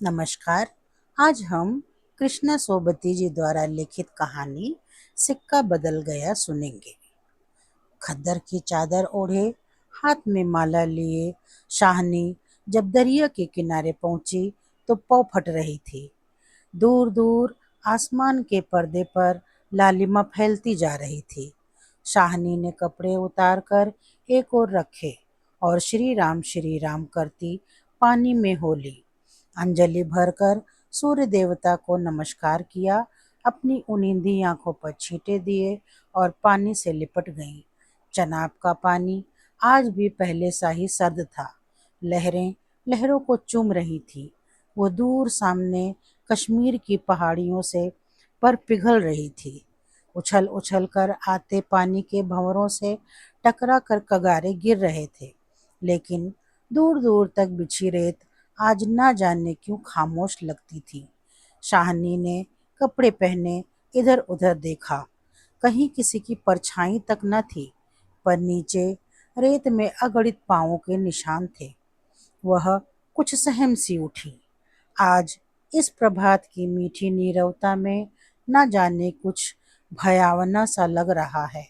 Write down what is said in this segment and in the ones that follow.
नमस्कार। आज हम कृष्णा सोबती जी द्वारा लिखित कहानी सिक्का बदल गया सुनेंगे। खद्दर की चादर ओढ़े, हाथ में माला लिए शाहनी जब दरिया के किनारे पहुंची तो पौ फट रही थी। दूर दूर आसमान के पर्दे पर लालिमा फैलती जा रही थी। शाहनी ने कपड़े उतार कर एक ओर रखे और श्री राम करती पानी में हो ली। अंजलि भरकर सूर्य देवता को नमस्कार किया, अपनी उनींदी आंखों पर छींटे दिए और पानी से लिपट गई। चनाब का पानी आज भी पहले सा ही सर्द था। लहरें लहरों को चूम रही थी। वो दूर सामने कश्मीर की पहाड़ियों से पर पिघल रही थी। उछल उछल कर आते पानी के भंवरों से टकरा कर कगारे गिर रहे थे, लेकिन दूर दूर तक बिछी रेत आज ना जाने क्यों खामोश लगती थी। शाहनी ने कपड़े पहने इधर उधर देखा, कहीं किसी की परछाई तक न थी, पर नीचे रेत में अगणित पांवों के निशान थे। वह कुछ सहम सी उठी। आज इस प्रभात की मीठी नीरवता में न जाने कुछ भयावना सा लग रहा है।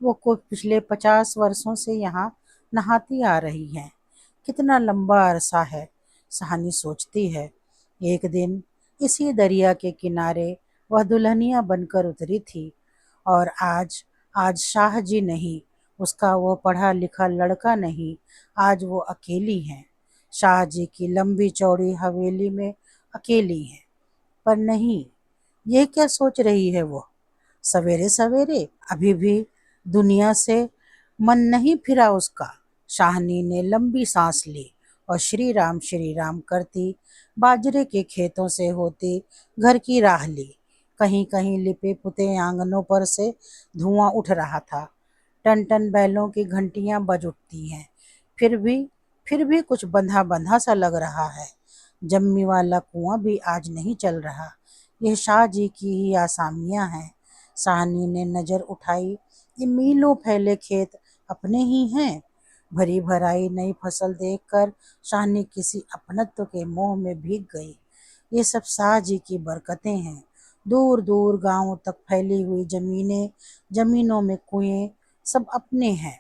वो को पिछले 50 वर्षों से यहाँ नहाती आ रही हैं। कितना लंबा अरसा है, सहानी सोचती है। एक दिन इसी दरिया के किनारे वह दुल्हनिया बनकर उतरी थी, और आज आज शाह जी नहीं, उसका वो पढ़ा लिखा लड़का नहीं, आज वो अकेली हैं। शाह जी की लंबी चौड़ी हवेली में अकेली हैं। पर नहीं, ये क्या सोच रही है वो? सवेरे सवेरे अभी भी दुनिया से मन नहीं फिरा उसका। शाहनी ने लंबी सांस ली और श्री राम करती बाजरे के खेतों से होती घर की राह ली। कहीं कहीं लिपे पुते आंगनों पर से धुआं उठ रहा था। टन टन बैलों की घंटियां बज उठती हैं। फिर भी फिर भी कुछ बंधा बंधा सा लग रहा है। जम्मी वाला कुआं भी आज नहीं चल रहा। यह शाह जी की ही आसामियां हैं। साहनी ने नजर उठाई। ये मीलों फैले खेत अपने ही हैं। भरी भराई नई फसल देखकर शाहनी किसी अपनत्व के मोह में भीग गई। ये सब शाह जी की बरकतें हैं। दूर दूर गांवों तक फैली हुई जमीनें, जमीनों में कुएं, सब अपने हैं।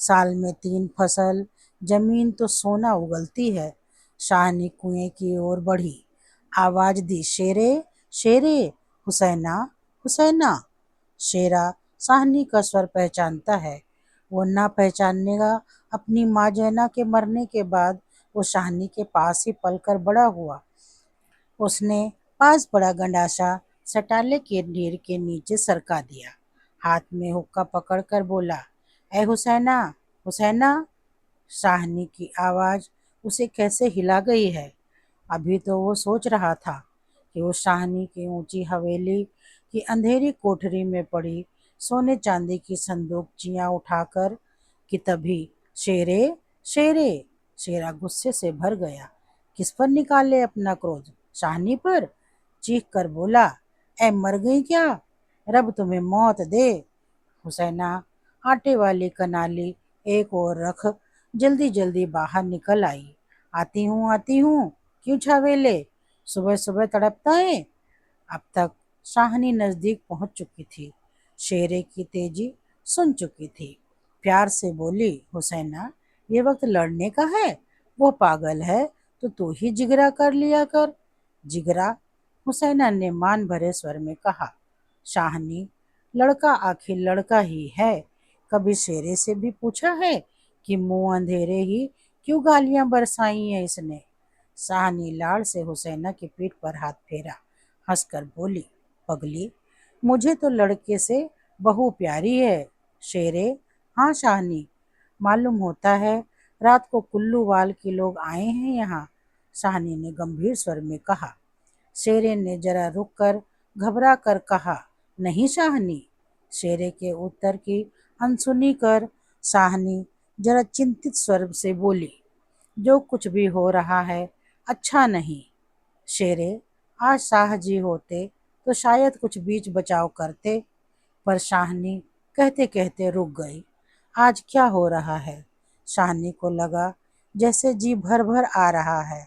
साल में 3 फसल, जमीन तो सोना उगलती है। शाहनी कुएं की ओर बढ़ी, आवाज दी, शेरे शेरे, हुसैना हुसैना। शेरा साहनी का स्वर पहचानता है। वो ना पहचानेगा। अपनी माँ जैना के मरने के बाद वो शाहनी के पास ही पलकर बड़ा हुआ। उसने पास पड़ा गंडासा सटाले के ढेर के नीचे सरका दिया। हाथ में हुक्का पकड़कर बोला, ए हुसैना हुसैना। शाहनी की आवाज उसे कैसे हिला गई है। अभी तो वो सोच रहा था कि वो शाहनी की ऊंची हवेली की अंधेरी कोठरी में पड़ी सोने चांदी की संदूकचियां उठाकर, कि तभी शेरे शेरे। शेरा गुस्से से भर गया। किस पर निकाले अपना क्रोध? शाहनी पर। चीख कर बोला, ए मर गई क्या? रब तुम्हें मौत दे। हुसैना आटे वाली कनाली एक ओर रख जल्दी जल्दी बाहर निकल आई। आती हूँ, क्यों छावेले? सुबह सुबह तड़पता है। अब तक शाहनी नजदीक पहुंच चुकी थी। शेरे की तेजी सुन चुकी थी। प्यार से बोली, हुसैना, ये वक्त लड़ने का है। वो पागल है तो तू ही जिगरा कर लिया कर। जिगरा? हुसैना ने मान भरे स्वर में कहा। शाहनी, लड़का आखिर लड़का ही है। कभी शेरे से भी पूछा है कि मुंह अंधेरे ही क्यों गालियां बरसाई हैं इसने? शाहनी लाड़ से हुसैना की पीठ पर हाथ फेरा, हंसकर बोली, पगली, मुझे तो लड़के से बहू प्यारी है। शेरे? हाँ शाहनी, मालूम होता है रात को कुल्लूवाल के लोग आए हैं यहाँ। शाहनी ने गंभीर स्वर में कहा। शेरे ने जरा रुक कर घबरा कर कहा, नहीं शाहनी। शेरे के उत्तर की अनसुनी कर शाहनी जरा चिंतित स्वर से बोली, जो कुछ भी हो रहा है अच्छा नहीं। शेरे, आज शाह जी होते तो शायद कुछ बीच बचाव करते। पर शाहनी कहते कहते रुक गई। आज क्या हो रहा है? शाहनी को लगा जैसे जी भर भर आ रहा है।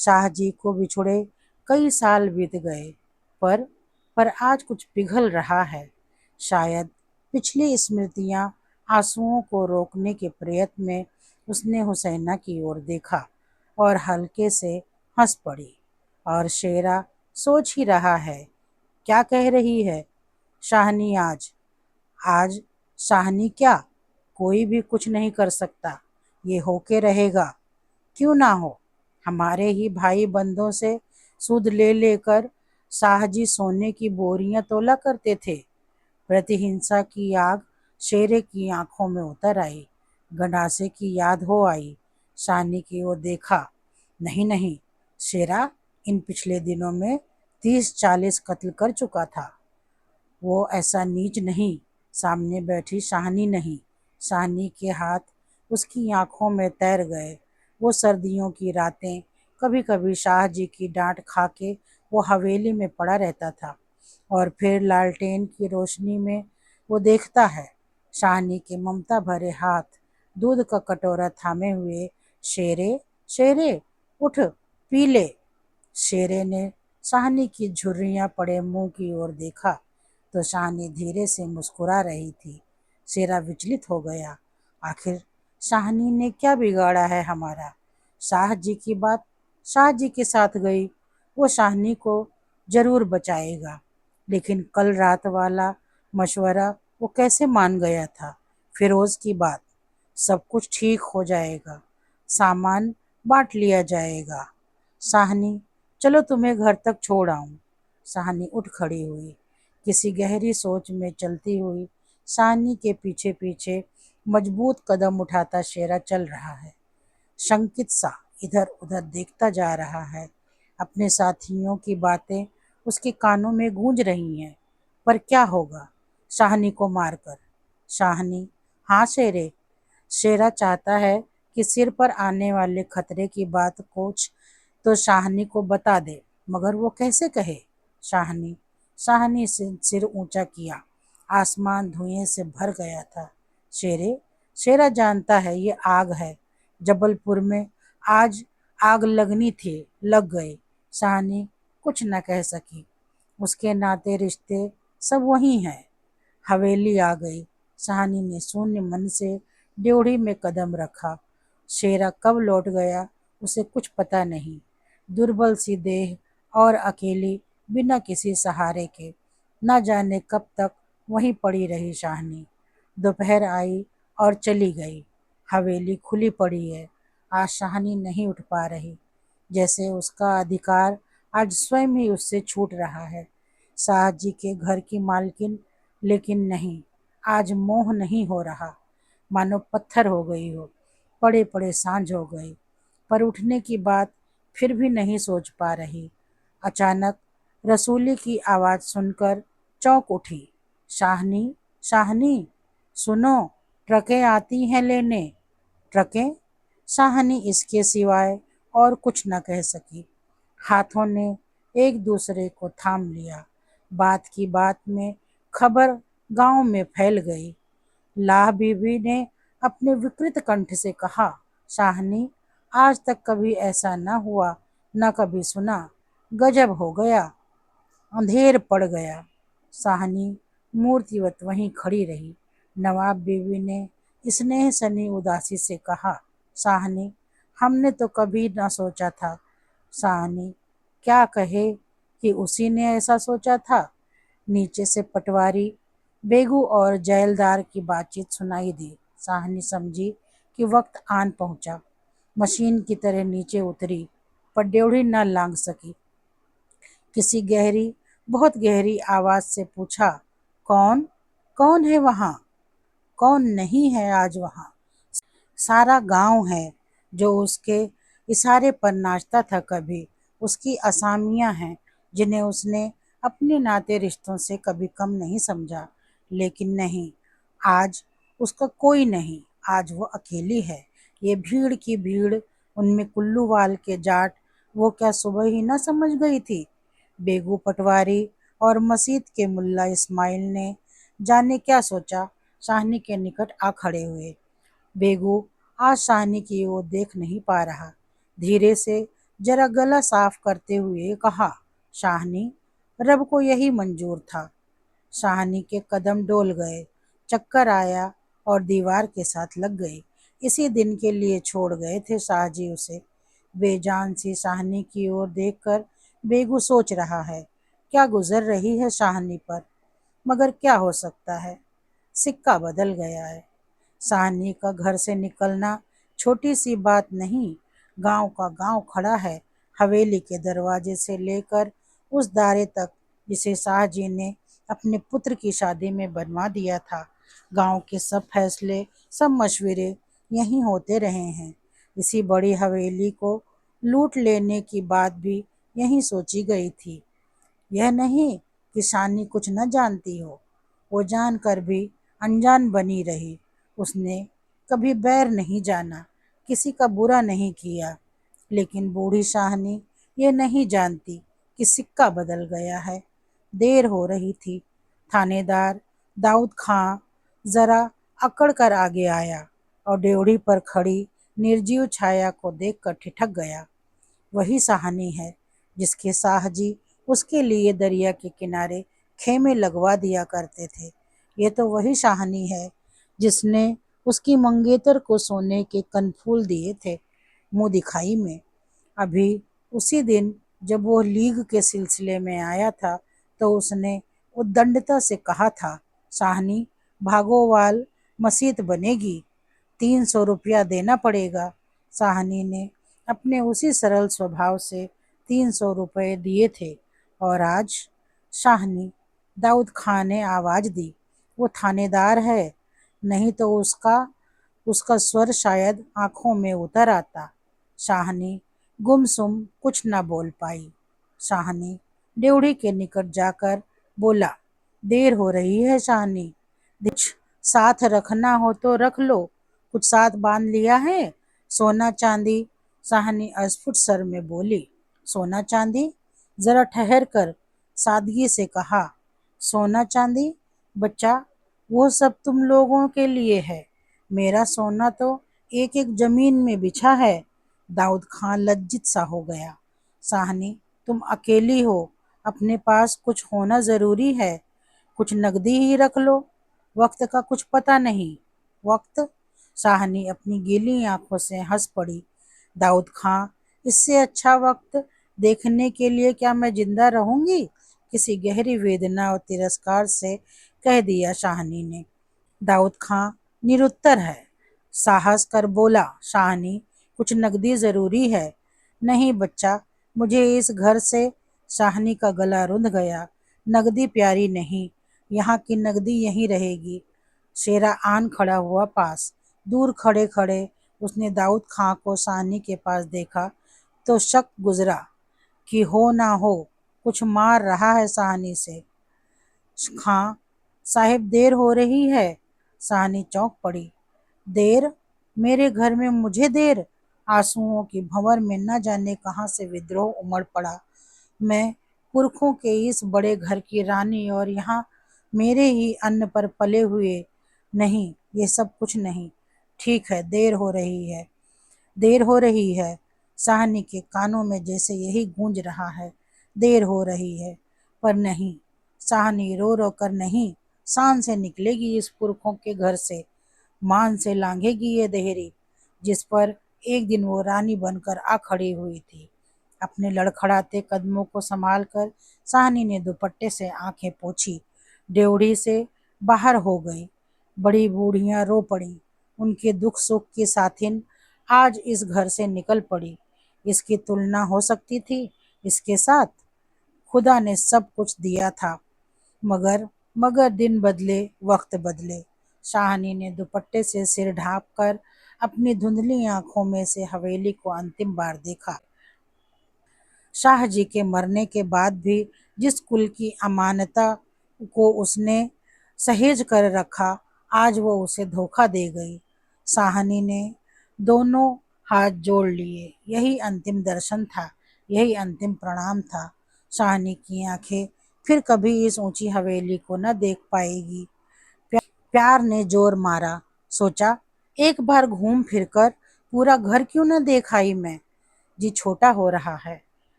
शाहजी को बिछुड़े कई साल बीत गए, पर पर आज कुछ पिघल रहा है। शायद पिछली स्मृतियां आंसुओं को रोकने के प्रयत्न में उसने हुसैना की ओर देखा और हल्के से हंस पड़ी। और शेरा सोच ही रहा है, क्या कह रही है शाहनी आज। आज शाहनी क्या, कोई भी कुछ नहीं कर सकता, ये होके रहेगा। क्यों ना हो, हमारे ही भाई बंदों से सूद ले लेकर शाहजी सोने की बोरियां तोला करते थे। प्रतिहिंसा की आग शेरे की आंखों में उतर आई। गंडासे की याद हो आई। शानी की ओर देखा। नहीं नहीं, शेरा इन पिछले दिनों में 30-40 कत्ल कर चुका था। वो ऐसा नीच नहीं। सामने बैठी शाहनी नहीं। शाहनी के हाथ उसकी आंखों में तैर गए। वो सर्दियों की रातें, कभी कभी शाह जी की डांट खा के वो हवेली में पड़ा रहता था, और फिर लालटेन की रोशनी में वो देखता है शाहनी के ममता भरे हाथ दूध का कटोरा थामे हुए। शेरे, शेरे, उठ, पी ले। शेरे ने शाहनी की झुर्रियां पड़े मुंह की ओर देखा तो शाहनी धीरे से मुस्कुरा रही थी। शेरा विचलित हो गया। आखिर शाहनी ने क्या बिगाड़ा है हमारा। शाह जी की बात शाह जी के साथ गई, वो शाहनी को जरूर बचाएगा। लेकिन कल रात वाला मशवरा वो कैसे मान गया था। फिरोज की बात, सब कुछ ठीक हो जाएगा, सामान बांट लिया जाएगा। शाहनी, चलो तुम्हें घर तक छोड़ आऊं। शाहनी उठ खड़ी हुई। किसी गहरी सोच में चलती हुई शाहनी के पीछे पीछे मजबूत कदम उठाता शेरा चल रहा है। शंकित सा इधर उधर देखता जा रहा है। अपने साथियों की बातें उसके कानों में गूंज रही हैं। पर क्या होगा शाहनी को मारकर। शाहनी, हाँ शेरे। शेरा चाहता है कि सिर पर आने वाले खतरे की बात कुछ तो शाहनी को बता दे, मगर वो कैसे कहे। शाहनी, शाहनी से सिर ऊंचा किया। आसमान धुएं से भर गया था। शेरे, शेरा जानता है ये आग है। जबलपुर में आज आग लगनी थी, लग गई। शाहनी कुछ न कह सकी। उसके नाते रिश्ते सब वही हैं। हवेली आ गई। शाहनी ने शून्य मन से ड्योढ़ी में कदम रखा। शेरा कब लौट गया उसे कुछ पता नहीं। दुर्बल सी देह और अकेली, बिना किसी सहारे के, न जाने कब तक वहीं पड़ी रही शाहनी। दोपहर आई और चली गई। हवेली खुली पड़ी है। आज शाहनी नहीं उठ पा रही, जैसे उसका अधिकार आज स्वयं ही उससे छूट रहा है। शाह जी के घर की मालकिन, लेकिन नहीं, आज मोह नहीं हो रहा। मानो पत्थर हो गई हो, पड़े पड़े सांझ हो गई। पर उठने की बात फिर भी नहीं सोच पा रही। अचानक रसूली की आवाज़ सुनकर चौंक उठी। शाहनी, शाहनी, सुनो, ट्रकें आती हैं लेने। ट्रकें। शाहनी इसके सिवाय और कुछ न कह सकी। हाथों ने एक दूसरे को थाम लिया। बात की बात में खबर गांव में फैल गई। लाह बीबी ने अपने विकृत कंठ से कहा, शाहनी, आज तक कभी ऐसा न हुआ, न कभी सुना। गजब हो गया। अंधेर पड़ गया। शाहनी मूर्तिवत वहीं खड़ी रही। नवाब बीवी ने स्नेह सनी उदासी से कहा, शाहनी, हमने तो कभी ना सोचा था। शाहनी क्या कहे कि उसी ने ऐसा सोचा था। नीचे से पटवारी बेगू और जैलदार की बातचीत सुनाई दी। शाहनी समझी कि वक्त आन पहुंचा। मशीन की तरह नीचे उतरी, पर ड्योढ़ी न लांघ सकी। किसी गहरी, बहुत गहरी आवाज से पूछा, कौन, कौन है वहां। कौन नहीं है आज वहां। सारा गांव है जो उसके इशारे पर नाचता था कभी। उसकी असामियां हैं जिन्हें उसने अपने नाते रिश्तों से कभी कम नहीं समझा। लेकिन नहीं, आज उसका कोई नहीं। आज वो अकेली है। ये भीड़ की भीड़, उनमें कुल्लूवाल के जाट, वो क्या सुबह ही न समझ गई थी। बेगू पटवारी और मसीद के मुल्ला इस्माइल ने जाने क्या सोचा, शाहनी के निकट आ खड़े हुए। बेगू आज शाहनी की ओर देख नहीं पा रहा। धीरे से जरा गला साफ करते हुए कहा, शाहनी, रब को यही मंजूर था। शाहनी के कदम डोल गए, चक्कर आया और दीवार के साथ लग गई। इसी दिन के लिए छोड़ गए थे शाहजी उसे। बेजान सी शाहनी की ओर देखकर बेगू सोच रहा है, क्या गुजर रही है शाहनी पर। मगर क्या हो सकता है, सिक्का बदल गया है। शाहनी का घर से निकलना छोटी सी बात नहीं, गांव का गांव खड़ा है, हवेली के दरवाजे से लेकर उस दारे तक जिसे शाहजी ने अपने पुत्र की शादी में बनवा दिया था। गांव के सब फैसले, सब मशवरे यहीं होते रहे हैं। इसी बड़ी हवेली को लूट लेने की बात भी यहीं सोची गई थी। यह नहीं कि शानी कुछ न जानती हो, वो जानकर भी अनजान बनी रही। उसने कभी बैर नहीं जाना, किसी का बुरा नहीं किया। लेकिन बूढ़ी शाहनी ये नहीं जानती कि सिक्का बदल गया है। देर हो रही थी। थानेदार दाऊद खां जरा अकड़ कर आगे आया और ड्योढ़ी पर खड़ी निर्जीव छाया को देखकर ठिठक गया। वही शाहनी है जिसके साहजी उसके लिए दरिया के किनारे खेमे लगवा दिया करते थे। ये तो वही शाहनी है जिसने उसकी मंगेतर को सोने के कनफूल दिए थे मुंह दिखाई में। अभी उसी दिन जब वो लीग के सिलसिले में आया था तो उसने उद्दंडता से कहा था, शाहनी, भागोवाल मसीत बनेगी, 300 रुपया देना पड़ेगा। शाहनी ने अपने उसी सरल स्वभाव से 300 रुपये दिए थे। और आज शाहनी, दाऊद खां ने आवाज दी, वो थानेदार है, नहीं तो उसका उसका स्वर शायद आंखों में उतर आता। शाहनी गुमसुम कुछ न बोल पाई। शाहनी ड्योढ़ी के निकट जाकर बोला, देर हो रही है शाहनी, कुछ साथ रखना हो तो रख लो। कुछ साथ बांध लिया है? सोना चांदी? शाहनी अस्फुट स्वर में बोली, सोना चांदी? जरा ठहर कर सादगी से कहा, सोना चांदी बच्चा, वो सब तुम लोगों के लिए है, मेरा सोना तो एक एक जमीन में बिछा है। दाऊद खां लज्जित सा हो गया। शाहनी, तुम अकेली हो, अपने पास कुछ होना जरूरी है, कुछ नकदी ही रख लो, वक्त का कुछ पता नहीं। वक्त? शाहनी अपनी गीली आंखों से हंस पड़ी। दाऊद खां, इससे अच्छा वक्त देखने के लिए क्या मैं जिंदा रहूंगी? किसी गहरी वेदना और तिरस्कार से कह दिया शाहनी ने। दाऊद खां निरुत्तर है। साहस कर बोला, शाहनी, कुछ नकदी जरूरी है। नहीं बच्चा, मुझे इस घर से। शाहनी का गला रुंध गया। नकदी प्यारी नहीं, यहाँ की नकदी यहीं रहेगी। शेरा आन खड़ा हुआ पास। दूर खड़े खड़े उसने दाऊद खां को शाहनी के पास देखा तो शक गुजरा कि हो ना हो कुछ मार रहा है शाहनी से। खां साहिब, देर हो रही है। शाहनी चौंक पड़ी। देर? मेरे घर में मुझे देर? आंसुओं की भंवर में न जाने कहां से विद्रोह उमड़ पड़ा। मैं पुरखों के इस बड़े घर की रानी और यहाँ मेरे ही अन्न पर पले हुए। नहीं, ये सब कुछ नहीं। ठीक है, देर हो रही है, देर हो रही है। शाहनी के कानों में जैसे यही गूंज रहा है, देर हो रही है। पर नहीं, शाहनी रो रो कर नहीं, शान से निकलेगी इस पुरखों के घर से। मान से लांघेगी ये देहरी जिस पर एक दिन वो रानी बनकर आ खड़ी हुई थी। अपने लड़खड़ाते कदमों को संभाल कर शाहनी ने दुपट्टे से आंखें पोंछी, ड्योढ़ी से बाहर हो गई। बड़ी बूढ़ियां रो पड़ी। उनके दुख सुख की साथिन आज इस घर से निकल पड़ी। इसकी तुलना हो सकती थी इसके साथ? खुदा ने सब कुछ दिया था, मगर मगर दिन बदले, वक्त बदले। शाहनी ने दुपट्टे से सिर ढांप कर अपनी धुंधली आंखों में से हवेली को अंतिम बार देखा। शाहजी के मरने के बाद भी जिस कुल की अमानता को उसने सहेज कर रखा, आज वो उसे धोखा दे गई। शाहनी ने दोनों हाथ जोड़ लिए। यही अंतिम दर्शन था, यही अंतिम प्रणाम था। शाहनी की आंखें फिर कभी इस ऊंची हवेली को न देख पाएगी। प्यार ने जोर मारा। सोचा, एक बार घूम फिर कर पूरा घर क्यों न देख आई मैं। जी छोटा हो रहा है,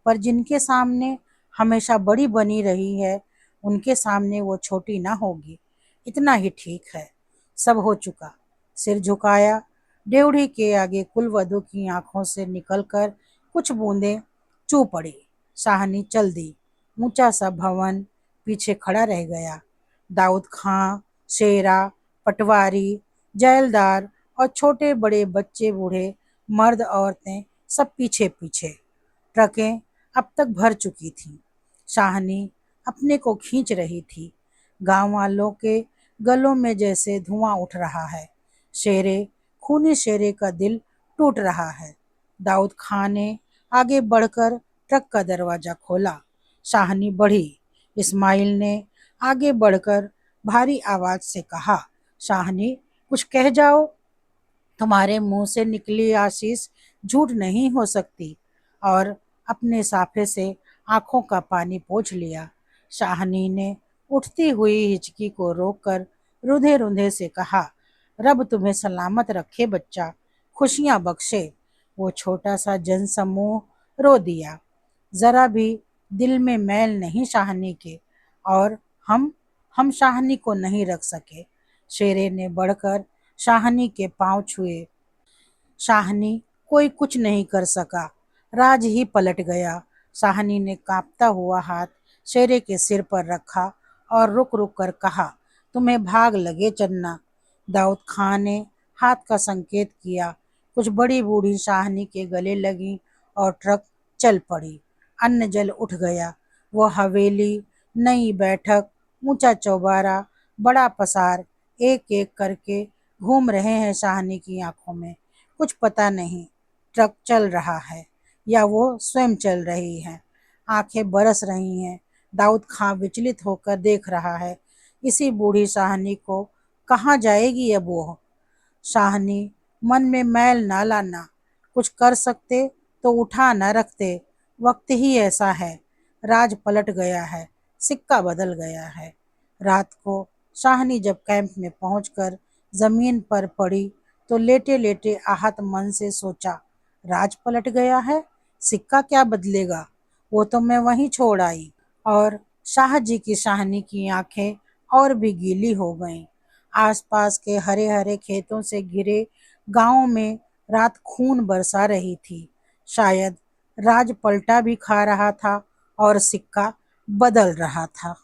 पर जिनके सामने हमेशा बड़ी बनी रही है, उनके सामने वो छोटी ना होगी। इतना ही ठीक है। सब हो चुका। सिर झुकाया। ड्योढ़ी के आगे कुलवधू की आंखों से निकलकर कुछ बूंदें चू पड़ी। शाहनी चल दी। ऊंचा सा भवन पीछे खड़ा रह गया। दाऊद खां, शेरा, पटवारी, जैलदार और छोटे बड़े बच्चे बूढ़े मर्द औरतें सब पीछे पीछे। ट्रकें अब तक भर चुकी थीं। शाहनी अपने को खींच रही थी। गांव वालों के गलों में जैसे धुआं उठ रहा है। शेरे, खूनी शेरे का दिल टूट रहा है। दाऊद खां ने आगे बढ़कर ट्रक का दरवाजा खोला। शाहनी बढ़ी। इस्माइल ने आगे बढ़कर भारी आवाज से कहा, शाहनी, कुछ कह जाओ। तुम्हारे मुंह से निकली आशीष झूठ नहीं हो सकती। और अपने साफे से आंखों का पानी पोंछ लिया। शाहनी ने उठती हुई हिचकी को रोककर रुंधे रुंधे से कहा, रब तुम्हें सलामत रखे बच्चा, खुशियां बख्शे। वो छोटा सा जनसमूह रो दिया। जरा भी दिल में मैल नहीं शाहनी के। और हम शाहनी को नहीं रख सके। शेरे ने बढ़कर शाहनी के पांव छुए। शाहनी कोई कुछ नहीं कर सका। राज ही पलट गया। शाहनी ने कांपता हुआ हाथ शेरे के सिर पर रखा और रुक रुक कर कहा, तुम्हें भाग लगे चन्ना। दाऊद खां ने हाथ का संकेत किया। कुछ बड़ी बूढ़ी शाहनी के गले लगी और ट्रक चल पड़ी। अन्न जल उठ गया। वो हवेली, नई बैठक, ऊंचा चौबारा, बड़ा पसार एक एक करके घूम रहे हैं शाहनी की आंखों में। कुछ पता नहीं ट्रक चल रहा है या वो स्वयं चल रही है। आंखें बरस रही हैं। दाऊद खां विचलित होकर देख रहा है। इसी बूढ़ी शाहनी को कहाँ जाएगी अब वो। शाहनी, मन में मैल ना लाना। कुछ कर सकते तो उठा न रखते। वक्त ही ऐसा है। राज पलट गया है। सिक्का बदल गया है। रात को शाहनी जब कैंप में पहुंचकर जमीन पर पड़ी तो लेटे लेटे आहत मन से सोचा, राज पलट गया है, सिक्का क्या बदलेगा, वो तो मैं वहीं छोड़ आई। और शाह जी की शाहनी की आंखें और भी गीली हो गईं। आसपास के हरे हरे खेतों से घिरे गांव में रात खून बरसा रही थी। शायद राज पलटा भी खा रहा था और सिक्का बदल रहा था।